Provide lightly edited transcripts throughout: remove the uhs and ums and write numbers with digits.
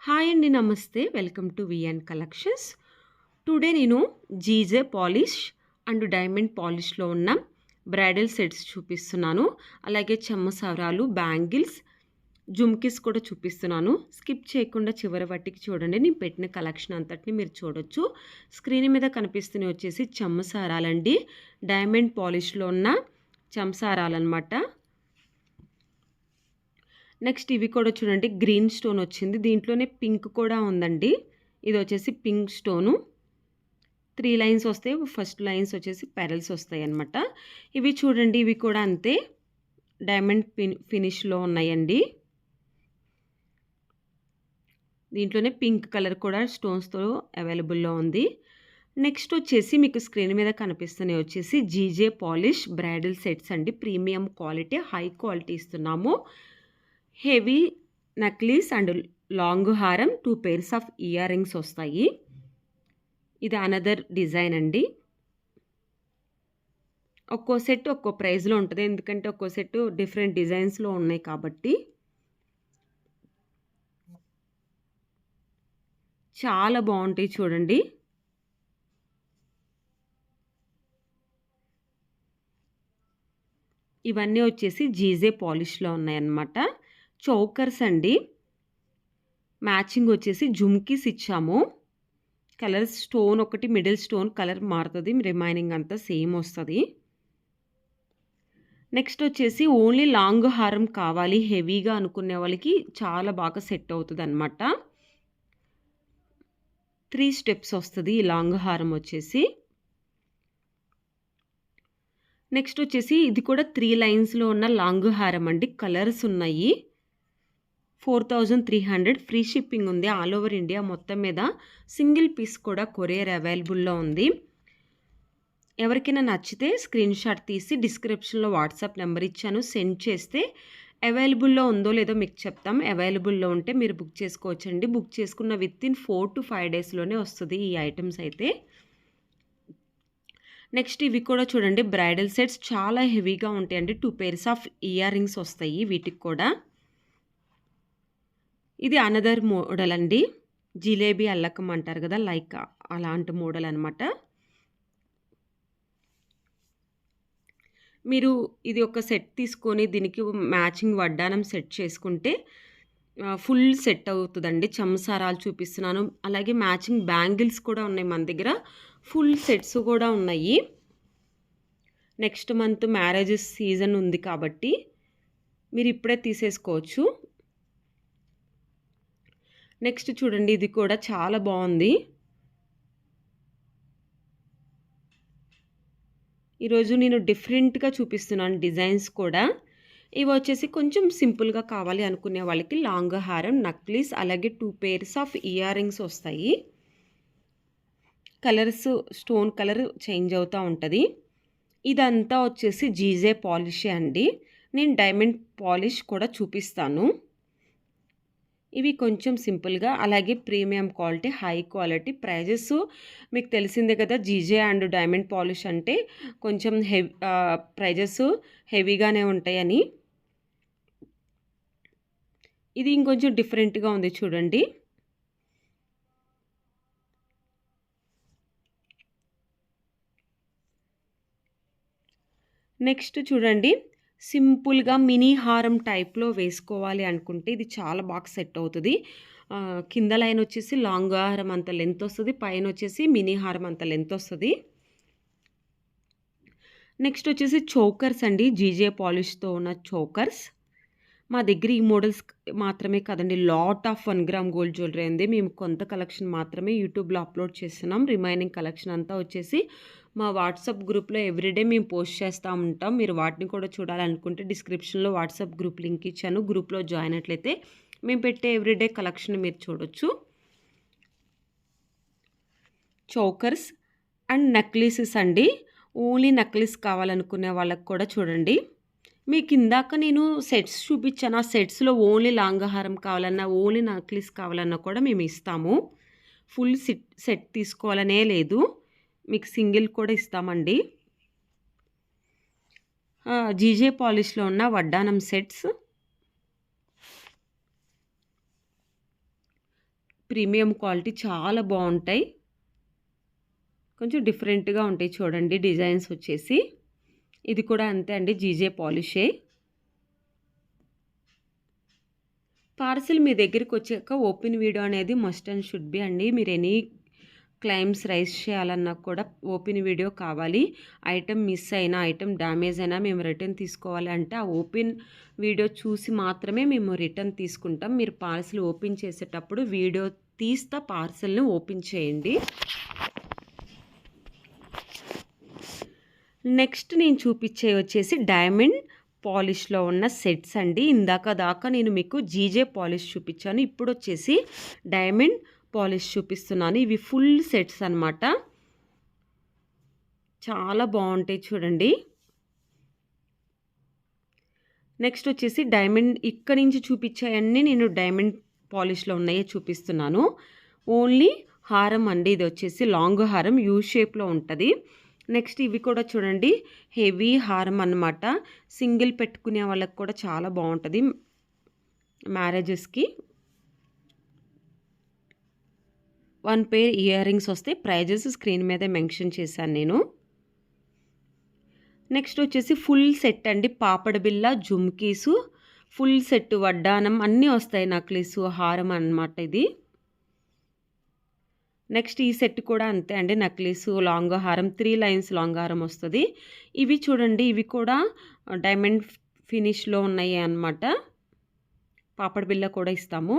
Hi అండి. నమస్తే. Welcome to VN collections. Today నేను జీజే పాలిష్ అండ్ డైమండ్ పాలిష్‌లో ఉన్న బ్రైడల్ సెట్స్ చూపిస్తున్నాను. అలాగే చెమ్మ సవరాలు, బ్యాంగిల్స్, జుమ్కీస్ కూడా చూపిస్తున్నాను. స్కిప్ చేయకుండా చివరి వరకి చూడండి. నేను పెట్టిన కలెక్షన్ అంతటిని మీరు చూడొచ్చు. స్క్రీన్ మీద కనిపిస్తున్నవి వచ్చేసి చెమ్మ సవరాలండి. డైమండ్ పాలిష్‌లో ఉన్న చెంసారాలన్నమాట. నెక్స్ట్ ఇవి కూడా చూడండి, గ్రీన్ స్టోన్ వచ్చింది. దీంట్లోనే పింక్ కూడా ఉందండి. ఇది వచ్చేసి పింక్ స్టోను. 3 లైన్స్ వస్తాయి. ఫస్ట్ లైన్స్ వచ్చేసి పెరల్స్ వస్తాయన్నమాట. ఇవి చూడండి, ఇవి కూడా అంతే డైమండ్ ఫినిష్‌లో ఉన్నాయండి. దీంట్లోనే పింక్ కలర్ కూడా స్టోన్స్‌తో అవైలబుల్‌లో ఉంది. నెక్స్ట్ వచ్చేసి మీకు స్క్రీన్ మీద కనిపిస్తున్నవి వచ్చేసి జీజే పాలిష్ బ్రైడల్ సెట్స్ అండి. ప్రీమియం క్వాలిటీ, హై క్వాలిటీ ఇస్తున్నాము. హెవీ నెక్లెస్ అండ్ లాంగ్ హారం, 2 పెయిర్స్ ఆఫ్ ఇయర్ రింగ్స్ వస్తాయి. ఇది అనదర్ డిజైన్ అండి. ఒక్కో సెట్ ఒక్కో ప్రైస్‌లో ఉంటది. ఎందుకంటే ఒక్కో సెట్ డిఫరెంట్ డిజైన్స్‌లో ఉన్నాయి కాబట్టి. చాలా బాగుంటాయి చూడండి. ఇవన్నీ వచ్చేసి జీజే పాలిష్‌లో ఉన్నాయన్నమాట. చోకర్స్ అండి. మ్యాచింగ్ వచ్చేసి జుమ్కీస్ ఇచ్చాము. కలర్స్ స్టోన్ ఒకటి మిడిల్ స్టోన్ కలర్ మారుతుంది. రిమైనింగ్ అంతా సేమ్ వస్తది. నెక్స్ట్ వచ్చేసి ఓన్లీ లాంగ్ హారం కావాలి హెవీగా అనుకునే వాళ్ళకి చాలా బాగా సెట్ అవుతదనమాట. 3 స్టెప్స్ వస్తది ఈ లాంగ్ హారం వచ్చేసి. నెక్స్ట్ వచ్చేసి ఇది కూడా 3 లైన్స్‌లో ఉన్న లాంగ్ హారం అండి. కలర్స్ ఉన్నాయి. 4300 ఫ్రీ షిప్పింగ్ ఉంది. ఆల్ ఓవర్ ఇండియా మొత్తం మీద. సింగిల్ పీస్ కూడా కొరియర్ అవైలబుల్‌లో ఉంది. ఎవరికైనా నచ్చితే స్క్రీన్ షాట్ తీసి డిస్క్రిప్షన్‌లో వాట్సాప్ నెంబర్ ఇచ్చాను. సెండ్ చేస్తే అవైలబుల్‌లో ఉందో లేదో మీకు చెప్తాం. అవైలబుల్‌లో ఉంటే మీరు బుక్ చేసుకోవచ్చండి. బుక్ చేసుకున్న వితిన్ 4 to 5 డేస్‌లోనే వస్తది ఈ ఐటెమ్స్ అయితే. నెక్స్ట్ ఇవి కూడా చూడండి, బ్రైడల్ సెట్స్ చాలా హెవీగా ఉంటాయండి. 2 పెయిర్స్ ఆఫ్ ఇయర్ రింగ్స్ వస్తాయి వీటికి కూడా. ఇది అనదర్ మోడల్ అండి. జిలేబీ అల్లకం అంటారు కదా, లైక్ అలాంటి మోడల్ అనమాట. మీరు ఇది ఒక సెట్ తీసుకొని దీనికి మ్యాచింగ్ వడ్డానం సెట్ చేసుకుంటే ఫుల్ సెట్ అవుతుందండి. చంసారాలు చూపిస్తున్నాను. అలాగే మ్యాచింగ్ బ్యాంగిల్స్ కూడా ఉన్నాయి మన దగ్గర. ఫుల్ సెట్స్ కూడా ఉన్నాయి. నెక్స్ట్ మంత్ మ్యారేజెస్ సీజన్ ఉంది కాబట్టి మీరు ఇప్పుడే తీసేసుకోవచ్చు. నెక్స్ట్ చూడండి, ఇది కూడా చాలా బాగుంది. ఈరోజు నేను డిఫరెంట్‌గా చూపిస్తున్నాను డిజైన్స్ కూడా. ఇవి వచ్చేసి కొంచెం సింపుల్‌గా కావాలి అనుకునే వాళ్ళకి లాంగ్ హారం, నక్లీస్, అలాగే 2 పెయిర్స్ ఆఫ్ ఇయర్ రింగ్స్ వస్తాయి. కలర్స్ స్టోన్ కలర్ చేంజ్ అవుతూ ఉంటది. ఇదంతా వచ్చేసి జీజే పాలిషే అండి. నేను డైమండ్ పాలిష్ కూడా చూపిస్తాను. ఇవి కొంచెం సింపుల్‌గా, అలాగే premium quality, high quality. Prices మీకు తెలిసిందే కదా, జీజే అండ్ డైమండ్ పాలిష్ అంటే కొంచెం ప్రైజెస్ హెవీగానే ఉంటాయని. ఇది ఇంకొంచెం డిఫరెంట్‌గా ఉంది చూడండి. నెక్స్ట్ చూడండి, సింపుల్‌గా మినీ హారం టైప్‌లో వేసుకోవాలి అనుకుంటే ఇది చాలా బాగా సెట్ అవుతది. కింద లైన్ వచ్చేసి లాంగ్ హారం అంత లెంత్ వస్తది. పైన వచ్చేసి మినీ హారం అంత లెంత్ వస్తది. నెక్స్ట్ వచ్చేసి చోకర్స్ అండి. జీజే పాలిష్‌తో ఉన్న చోకర్స్. మా దగ్గర ఈ మోడల్స్ మాత్రమే కాదండి, lot of 1 gram gold jewellery ఉంది. మేము కొంత కలెక్షన్ మాత్రమే యూట్యూబ్‌లో అప్లోడ్ చేస్తున్నాం. రిమైనింగ్ కలెక్షన్ అంతా వచ్చేసి మా వాట్సాప్ గ్రూప్‌లో ఎవ్రీడే మేము పోస్ట్ చేస్తూ ఉంటాం. మీరు వాటిని కూడా చూడాలనుకుంటే డిస్క్రిప్షన్‌లో వాట్సాప్ గ్రూప్ లింక్ ఇచ్చాను. గ్రూప్‌లో జాయిన్ అయినట్లయితే మేము పెట్టే ఎవ్రీడే కలెక్షన్ మీరు చూడొచ్చు. చోకర్స్ అండ్ నెక్లెసెస్ అండి. ఓన్లీ నెక్లెస్ కావాలనుకునే వాళ్ళకి కూడా చూడండి. మీకు ఇందాక నేను సెట్స్ చూపించాను. ఆ సెట్స్‌లో ఓన్లీ లాంగ్ హారం కావాలన్నా, ఓన్లీ నెక్లెస్ కావాలన్నా కూడా మేము ఇస్తాము. ఫుల్ సెట్ తీసుకోవాలనే లేదు. మీకు సింగిల్ కూడా ఇస్తామండి. జీజే పాలిష్‌లో ఉన్న వడ్డానం సెట్స్. ప్రీమియం క్వాలిటీ చాలా బాగుంటాయి. కొంచెం డిఫరెంట్గా ఉంటాయి చూడండి డిజైన్స్ వచ్చేసి. ఇది కూడా అంతే అండి, జీజే పాలిషే. పార్సిల్ మీ దగ్గరికి వచ్చాక ఓపెన్ వీడియో అనేది మస్ట్ అండ్ షుడ్ బి అండి. మీరు ఎనీ క్లెయిమ్స్ రైజ్ చేయాలన్నా కూడా ఓపెన్ వీడియో కావాలి. ఐటెం మిస్ అయినా, ఐటెం డ్యామేజ్ అయినా మేము రిటర్న్ తీసుకోవాలి అంటే ఆ ఓపెన్ వీడియో చూసి మాత్రమే మేము రిటర్న్ తీసుకుంటాం. మీరు పార్సిల్ ఓపెన్ చేసేటప్పుడు వీడియో తీస్తా పార్సిల్ని ఓపెన్ చేయండి. నెక్స్ట్ నేను చూపించే వచ్చేసి డైమండ్ పాలిష్లో ఉన్న సెట్స్ అండి. ఇందాక దాకా నేను మీకు జీజే పాలిష్ చూపించాను, ఇప్పుడు వచ్చేసి డైమండ్ పాలిష్ చూపిస్తున్నాను. ఇవి ఫుల్ సెట్స్ అన్నమాట. చాలా బాగుంటాయి చూడండి. నెక్స్ట్ వచ్చేసి డైమండ్, ఇక్కడి నుంచి చూపించాయన్నీ నేను డైమండ్ పాలిష్లో ఉన్నాయే చూపిస్తున్నాను. ఓన్లీ హారం అండి, ఇది వచ్చేసి లాంగ్ హారం యూ షేప్లో ఉంటుంది. నెక్స్ట్ ఇవి కూడా చూడండి, హెవీ హారం అన్నమాట. సింగిల్ పెట్టుకునే వాళ్ళకి కూడా చాలా బాగుంటుంది మ్యారేజెస్కి. 1 పేర్ ఇయర్ రింగ్స్ వస్తాయి. ప్రైజెస్ స్క్రీన్ మీదే మెన్షన్ చేశాను నేను. నెక్స్ట్ వచ్చేసి ఫుల్ సెట్ అండి, పాపడ బిల్ల, జుమ్కీసు, ఫుల్ సెట్ వడ్డానం అన్నీ వస్తాయి. నక్లీసు, హారం అన్నమాట ఇది. నెక్స్ట్ ఈ సెట్ కూడా అంతే అండి, నక్లీసు, లాంగ్ హారం, 3 లైన్స్ లాంగ్ హారం వస్తుంది. ఇవి చూడండి, ఇవి కూడా డైమండ్ ఫినిష్లో ఉన్నాయి అన్నమాట. పాపడ బిల్ల కూడా ఇస్తాము.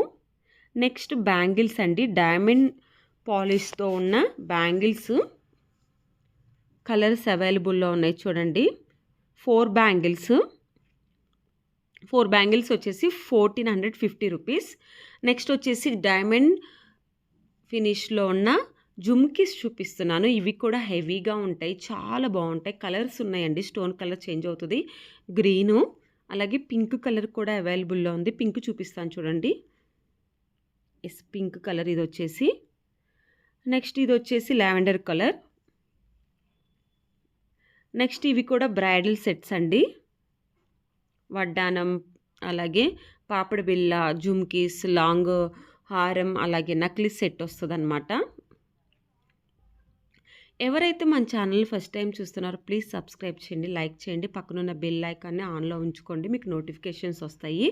నెక్స్ట్ బ్యాంగిల్స్ అండి, డైమండ్ పాలిష్తో ఉన్న బ్యాంగిల్స్. కలర్స్ అవైలబుల్లో ఉన్నాయి చూడండి. 4 బ్యాంగిల్స్ వచ్చేసి 1450 రూపీస్. నెక్స్ట్ వచ్చేసి డైమండ్ ఫినిష్లో ఉన్న జుమ్కీస్ చూపిస్తున్నాను. ఇవి కూడా హెవీగా ఉంటాయి, చాలా బాగుంటాయి. కలర్స్ ఉన్నాయండి, స్టోన్ కలర్ చేంజ్ అవుతుంది. గ్రీను అలాగే పింక్ కలర్ కూడా అవైలబుల్లో ఉంది. పింక్ చూపిస్తాను చూడండి. ఎస్, పింక్ కలర్ ఇది వచ్చేసి. నెక్స్ట్ ఇది వచ్చేసి లావెండర్ కలర్. నెక్స్ట్ ఇవి కూడా బ్రైడల్ సెట్స్ అండి. వడ్డానం అలాగే పాపడ బిల్ల, జుమ్కీస్, లాంగ్ హారం అలాగే నక్లీస్ సెట్ వస్తుంది అన్నమాట. ఎవరైతే మన ఛానల్ ఫస్ట్ టైం చూస్తున్నారో ప్లీజ్ సబ్స్క్రైబ్ చేయండి, లైక్ చేయండి, పక్కనున్న బెల్ ఐకాన్ని ఆన్లో ఉంచుకోండి, మీకు నోటిఫికేషన్స్ వస్తాయి.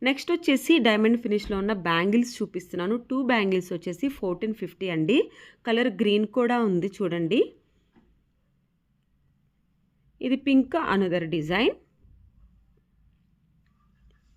నెక్స్ట్ వచ్చేసి డైమండ్ ఫినిష్లో ఉన్న బ్యాంగిల్స్ చూపిస్తున్నాను. 2 బ్యాంగిల్స్ వచ్చేసి 1450 అండి. కలర్ గ్రీన్ కూడా ఉంది చూడండి. ఇది పింక్ అనదర్ డిజైన్.